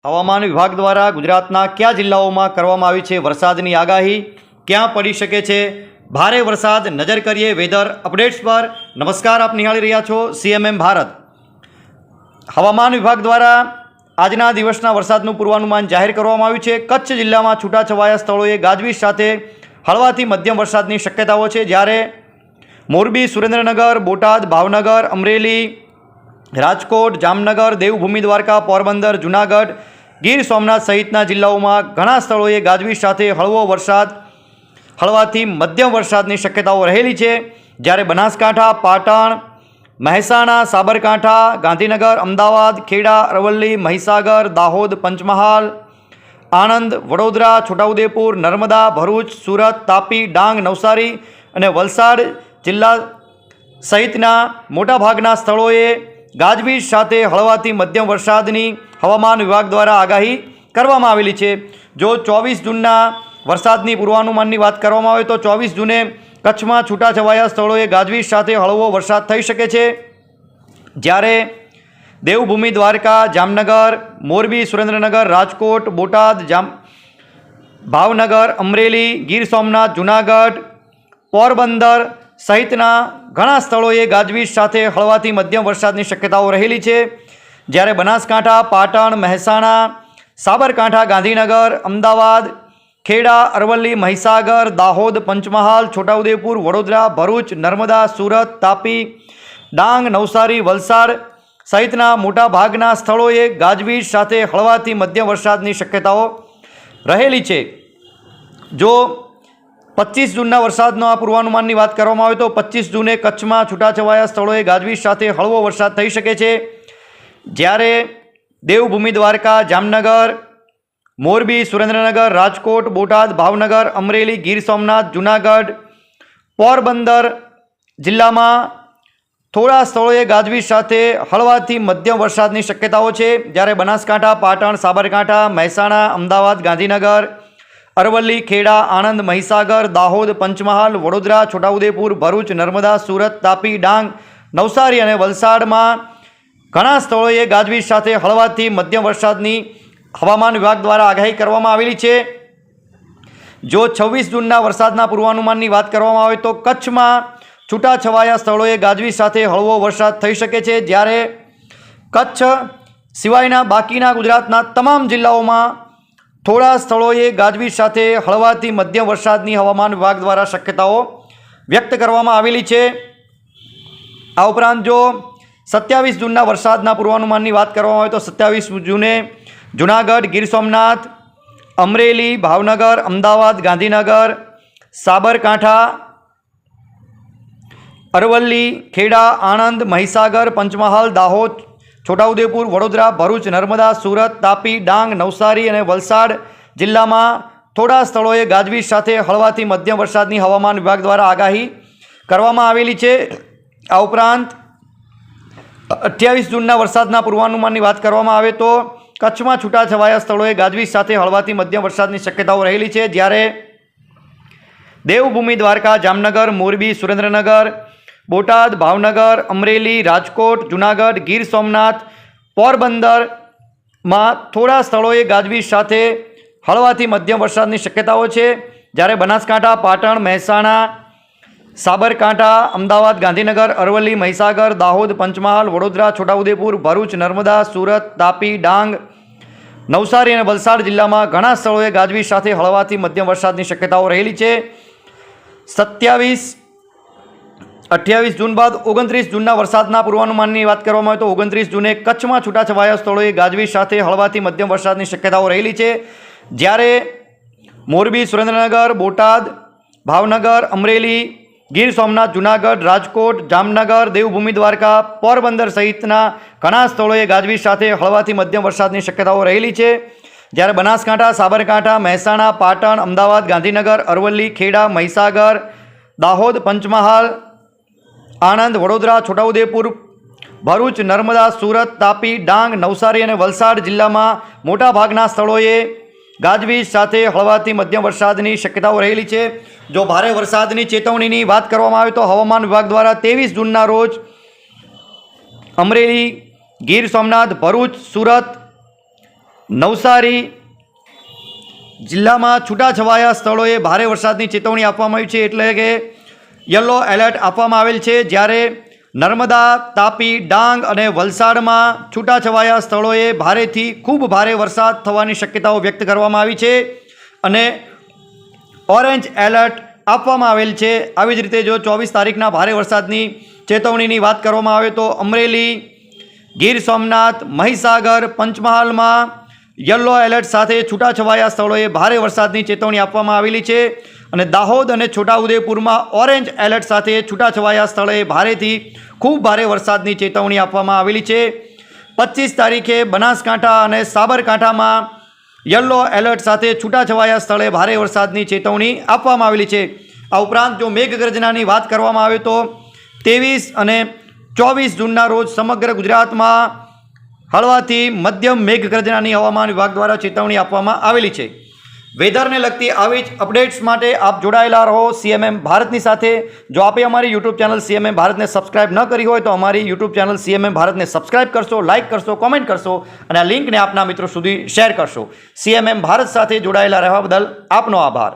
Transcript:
હવામાન વિભાગ દ્વારા ગુજરાતના કયા જિલ્લાઓમાં કરવામાં આવી છે વરસાદની આગાહી, ક્યાં પડી શકે છે ભારે વરસાદ? નજર કરીએ વેધર અપડેટ્સ પર. નમસ્કાર, આપ નિહાળી રહ્યા છો CMM ભારત. હવામાન વિભાગ દ્વારા આજના દિવસના વરસાદનું પૂર્વાનુમાન જાહેર કરવામાં આવ્યું છે. કચ્છ જિલ્લામાં છૂટાછવાયા સ્થળોએ ગાજવીજ સાથે હળવાથી મધ્યમ વરસાદની શક્યતાઓ છે, જ્યારે મોરબી, સુરેન્દ્રનગર, બોટાદ, ભાવનગર, અમરેલી, રાજકોટ, જામનગર, દેવભૂમિ દ્વારકા, પોરબંદર, જૂનાગઢ, ગીર સોમનાથ સહિતના જિલ્લાઓમાં ઘણા સ્થળોએ ગાજવીજ સાથે હળવાથી મધ્યમ વરસાદની શક્યતાઓ રહેલી છે, જ્યારે બનાસકાંઠા, પાટણ, મહેસાણા, સાબરકાંઠા, ગાંધીનગર, અમદાવાદ, ખેડા, અરવલ્લી, મહીસાગર, દાહોદ, પંચમહાલ, આણંદ, વડોદરા, છોટાઉદેપુર, નર્મદા, ભરૂચ, સુરત, તાપી, ડાંગ, નવસારી અને વલસાડ જિલ્લા સહિતના મોટાભાગના સ્થળોએ ગાજવીજ સાથે હળવાથી મધ્યમ વરસાદની હવામાન વિભાગ દ્વારા આગાહી કરવામાં આવેલી છે. જો 24 જૂનના વરસાદની પૂર્વાનુમાનની વાત કરવામાં આવે તો 24 જૂને કચ્છમાં છૂટાછવાયા સ્થળોએ ગાજવીજ સાથે હળવો વરસાદ થઈ શકે છે, જ્યારે દેવભૂમિ દ્વારકા, જામનગર, મોરબી, સુરેન્દ્રનગર, રાજકોટ, બોટાદ, ભાવનગર, અમરેલી, ગીર સોમનાથ, જૂનાગઢ, પોરબંદર સહિતના ઘણા સ્થળોએ ગાજવીજ સાથે હળવાથી મધ્યમ વરસાદની શક્યતાઓ રહેલી છે, જ્યારે બનાસકાંઠા, પાટણ, મહેસાણા, સાબરકાંઠા, ગાંધીનગર, અમદાવાદ, ખેડા, અરવલ્લી, મહીસાગર, દાહોદ, પંચમહાલ, છોટાઉદેપુર, વડોદરા, ભરૂચ, નર્મદા, સુરત, તાપી, ડાંગ, નવસારી, વલસાડ સહિતના મોટાભાગના સ્થળોએ ગાજવીજ સાથે હળવાથી મધ્યમ વરસાદની શક્યતાઓ રહેલી છે. જો 25 જૂનના વરસાદના પૂર્વાનુમાનની વાત કરવામાં આવે તો 25 જૂને કચ્છમાં છૂટાછવાયા સ્થળોએ ગાજવીજ સાથે હળવો વરસાદ થઈ શકે છે, જ્યારે દેવભૂમિ દ્વારકા, જામનગર, મોરબી, સુરેન્દ્રનગર, રાજકોટ, બોટાદ, ભાવનગર, અમરેલી, ગીર સોમનાથ, જૂનાગઢ, પોરબંદર જિલ્લામાં થોડા સ્થળોએ ગાજવીજ સાથે હળવાથી મધ્યમ વરસાદની શક્યતાઓ છે, જ્યારે બનાસકાંઠા, પાટણ, સાબરકાંઠા, મહેસાણા, અમદાવાદ, ગાંધીનગર, અરવલ્લી, ખેડા, આણંદ, મહીસાગર, દાહોદ, પંચમહાલ, વડોદરા, છોટાઉદેપુર, ભરૂચ, નર્મદા, સુરત, તાપી, ડાંગ, નવસારી અને વલસાડમાં ઘણા સ્થળોએ ગાજવીજ સાથે હળવાથી મધ્યમ વરસાદની હવામાન વિભાગ દ્વારા આગાહી કરવામાં આવેલી છે. જો 26 જૂનના વરસાદના પૂર્વાનુમાનની વાત કરવામાં આવે તો કચ્છમાં છૂટાછવાયા સ્થળોએ ગાજવીજ સાથે હળવો વરસાદ થઈ શકે છે, જ્યારે કચ્છ સિવાયના બાકીના ગુજરાતના તમામ જિલ્લાઓમાં થોડા સ્થળોએ ગાજવીજ સાથે હળવાથી મધ્યમ વરસાદની હવામાન વિભાગ દ્વારા શક્યતાઓ વ્યક્ત કરવામાં આવેલી છે. આ ઉપરાંત જો 27 જૂનના વરસાદના પૂર્વાનુમાનની વાત કરવામાં આવે તો 27 જૂને જૂનાગઢ, ગીર સોમનાથ, અમરેલી, ભાવનગર, અમદાવાદ, ગાંધીનગર, સાબરકાંઠા, અરવલ્લી, ખેડા, આણંદ, મહીસાગર, પંચમહાલ, દાહોદ, છોટાઉદેપુર, વડોદરા, ભરૂચ, નર્મદા, સુરત, તાપી, ડાંગ, નવસારી અને વલસાડ જિલ્લામાં થોડા સ્થળોએ ગાજવીજ સાથે હળવાથી મધ્યમ વરસાદની હવામાન વિભાગ દ્વારા આગાહી કરવામાં આવેલી છે. આ ઉપરાંત 28 જૂનના વરસાદના પૂર્વાનુમાનની વાત કરવામાં આવે તો કચ્છમાં છૂટાછવાયા સ્થળોએ ગાજવીજ સાથે હળવાથી મધ્યમ વરસાદની શક્યતાઓ રહેલી છે, જ્યારે દેવભૂમિ દ્વારકા, જામનગર, મોરબી, સુરેન્દ્રનગર, બોટાદ, ભાવનગર, અમરેલી, રાજકોટ, જૂનાગઢ, ગીર સોમનાથ, પોરબંદરમાં થોડા સ્થળોએ ગાજવીજ સાથે હળવાથી મધ્યમ વરસાદની શક્યતાઓ છે, જ્યારે બનાસકાંઠા, પાટણ, મહેસાણા, સાબરકાંઠા, અમદાવાદ, ગાંધીનગર, અરવલ્લી, મહીસાગર, દાહોદ, પંચમહાલ, વડોદરા, છોટાઉદેપુર, ભરૂચ, નર્મદા, સુરત, તાપી, ડાંગ, નવસારી અને વલસાડ જિલ્લામાં ઘણા સ્થળોએ ગાજવીજ સાથે હળવાથી મધ્યમ વરસાદની શક્યતાઓ રહેલી છે. 28 જૂન બાદ 29 જૂનના વરસાદના પૂર્વાનુમાનની વાત કરવામાં આવે તો 29 જૂને કચ્છમાં છૂટાછવાયા સ્થળોએ ગાજવીજ સાથે હળવાથી મધ્યમ વરસાદની શક્યતાઓ રહેલી છે, જ્યારે મોરબી, સુરેન્દ્રનગર, બોટાદ, ભાવનગર, અમરેલી, ગીર સોમનાથ, જૂનાગઢ, રાજકોટ, જામનગર, દેવભૂમિ દ્વારકા, પોરબંદર સહિતના ઘણા સ્થળોએ ગાજવીજ સાથે હળવાથી મધ્યમ વરસાદની શક્યતાઓ રહેલી છે, જ્યારે બનાસકાંઠા, સાબરકાંઠા, મહેસાણા, પાટણ, અમદાવાદ, ગાંધીનગર, અરવલ્લી, ખેડા, મહીસાગર, દાહોદ, પંચમહાલ, આણંદ, વડોદરા, છોટાઉદેપુર, ભરૂચ, નર્મદા, સુરત, તાપી, ડાંગ, નવસારી અને વલસાડ જિલ્લામાં મોટાભાગના સ્થળોએ ગાજવીજ સાથે હળવાથી મધ્યમ વરસાદની શક્યતાઓ રહેલી છે. જો ભારે વરસાદની ચેતવણીની વાત કરવામાં આવે તો હવામાન વિભાગ દ્વારા 23 જૂનના રોજ અમરેલી, ગીર સોમનાથ, ભરૂચ, સુરત, નવસારી જિલ્લામાં છૂટાછવાયા સ્થળોએ ભારે વરસાદની ચેતવણી આપવામાં આવી છે, એટલે કે યલો એલર્ટ આપવામાં આવેલ છે. જ્યારે નર્મદા, તાપી, ડાંગ અને વલસાડમાં છૂટાછવાયા સ્થળોએ ભારેથી ખૂબ ભારે વરસાદ થવાની શક્યતાઓ વ્યક્ત કરવામાં આવી છે અને ઓરેન્જ એલર્ટ આપવામાં આવેલ છે. આવી જ રીતે જો 24 તારીખના ભારે વરસાદની ચેતવણીની વાત કરવામાં આવે તો અમરેલી, ગીર સોમનાથ, મહીસાગર, પંચમહાલમાં યલો એલર્ટ સાથે છૂટાછવાયા સ્થળોએ ભારે વરસાદની ચેતવણી આપવામાં આવેલી છે અને દાહોદ અને છોટાઉદેપુરમાં ઓરેન્જ એલર્ટ સાથે છૂટાછવાયા સ્થળોએ ભારેથી ખૂબ ભારે વરસાદની ચેતવણી આપવામાં આવેલી છે. 25 તારીખે બનાસકાંઠા અને સાબરકાંઠામાં યલો એલર્ટ સાથે છૂટાછવાયા સ્થળે ભારે વરસાદની ચેતવણી આપવામાં આવેલી છે. આ ઉપરાંત જો મેઘગર્જનાની વાત કરવામાં આવે તો 23 અને 24 જૂનના રોજ સમગ્ર ગુજરાતમાં હળવાથી મધ્યમ મેઘગર્જનાની હવામાન વિભાગ દ્વારા ચેતવણી આપવામાં આવેલી છે. વેધરને લગતી આવી જ અપડેટ્સ માટે આપ જોડાયેલા રહો સીએમએમ ભારતની સાથે. જો આપે અમારી યુટ્યુબ ચેનલ સીએમએમ ભારતને સબસ્ક્રાઇબ ન કરી હોય તો અમારી યુટ્યુબ ચેનલ સીએમએમ ભારતને સબસ્ક્રાઇબ કરશો, લાઇક કરશો, કોમેન્ટ કરશો અને આ લિંકને આપના મિત્રો સુધી શેર કરશો. સીએમએમ ભારત સાથે જોડાયેલા રહેવા બદલ આપનો આભાર.